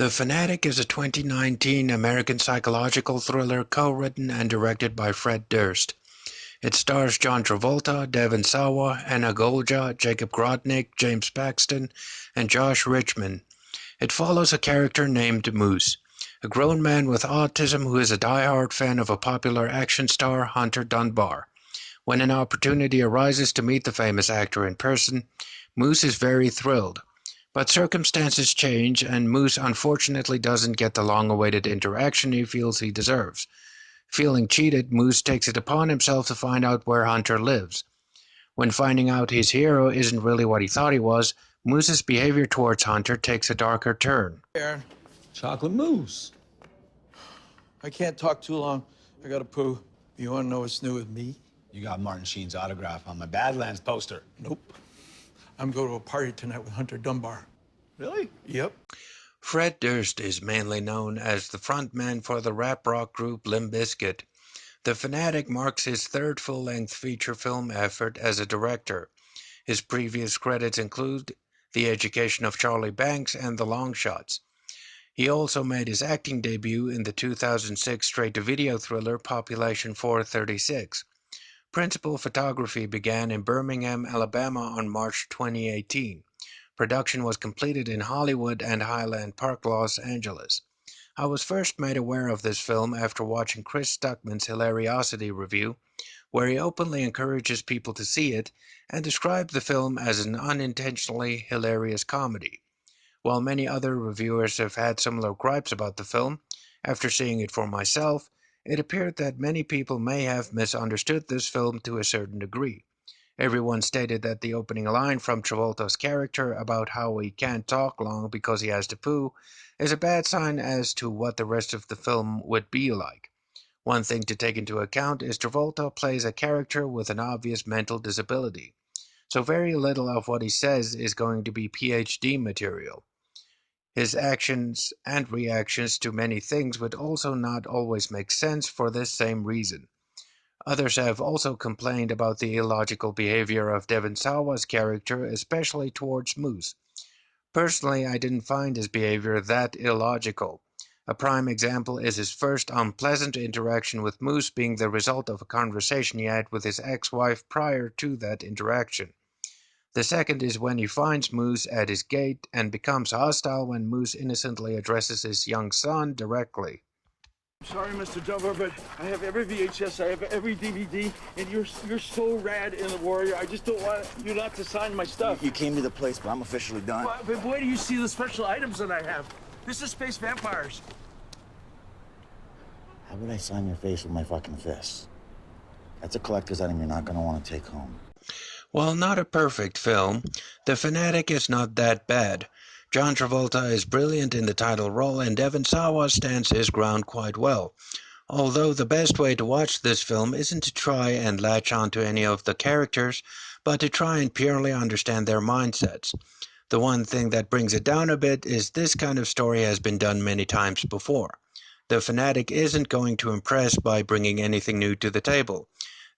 The Fanatic is a 2019 American psychological thriller co-written and directed by Fred Durst. It stars John Travolta, Devon Sawa, Anna Golja, Jacob Grodnick, James Paxton, and Josh Richmond. It follows a character named Moose, a grown man with autism who is a die-hard fan of a popular action star, Hunter Dunbar. When an opportunity arises to meet the famous actor in person, Moose is very thrilled. But circumstances change, and Moose unfortunately doesn't get the long-awaited interaction he feels he deserves. Feeling cheated, Moose takes it upon himself to find out where Hunter lives. When finding out his hero isn't really what he thought he was, Moose's behavior towards Hunter takes a darker turn. Aaron, Chocolate mousse. I can't talk too long. I gotta poo. You wanna know what's new with me? You got Martin Sheen's autograph on my Badlands poster. Nope. I'm going to a party tonight with Hunter Dunbar. Really? Yep. Fred Durst is mainly known as the frontman for the rap rock group Limp Bizkit. The Fanatic marks his third full-length feature film effort as a director. His previous credits include The Education of Charlie Banks and The Long Shots. He also made his acting debut in the 2006 straight-to-video thriller Population 436. Principal photography began in Birmingham, Alabama on March 2018. Production was completed in Hollywood and Highland Park, Los Angeles. I was first made aware of this film after watching Chris Stuckman's Hilariosity review, where he openly encourages people to see it and describes the film as an unintentionally hilarious comedy. While many other reviewers have had similar gripes about the film, after seeing it for myself, it appeared that many people may have misunderstood this film to a certain degree. Everyone stated that the opening line from Travolta's character about how he can't talk long because he has to poo is a bad sign as to what the rest of the film would be like. One thing to take into account is Travolta plays a character with an obvious mental disability, so very little of what he says is going to be PhD material. His actions and reactions to many things would also not always make sense for this same reason. Others have also complained about the illogical behavior of Devon Sawa's character, especially towards Moose. Personally, I didn't find his behavior that illogical. A prime example is his first unpleasant interaction with Moose being the result of a conversation he had with his ex-wife prior to that interaction. The second is when he finds Moose at his gate and becomes hostile when Moose innocently addresses his young son directly. Sorry, Mr. Dunbar, but I have every VHS, I have every DVD, and you're so rad in The Warrior. I just don't want you not to sign my stuff. You came to the place, but I'm officially done. But where do you see the special items that I have? This is Space Vampires. How would I sign your face with my fucking fists? That's a collector's item you're not gonna want to take home. While not a perfect film, The Fanatic is not that bad. John Travolta is brilliant in the title role, and Devon Sawa stands his ground quite well. Although the best way to watch this film isn't to try and latch onto any of the characters, but to try and purely understand their mindsets. The one thing that brings it down a bit is this kind of story has been done many times before. The Fanatic isn't going to impress by bringing anything new to the table.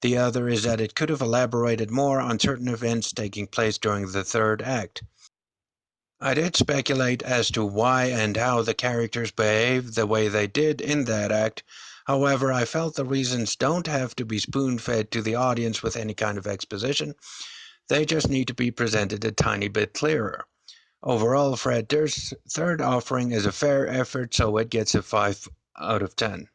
The other is that it could have elaborated more on certain events taking place during the third act. I did speculate as to why and how the characters behaved the way they did in that act. However, I felt the reasons don't have to be spoon-fed to the audience with any kind of exposition. They just need to be presented a tiny bit clearer. Overall, Fred Durst's third offering is a fair effort, so it gets a 5 out of 10.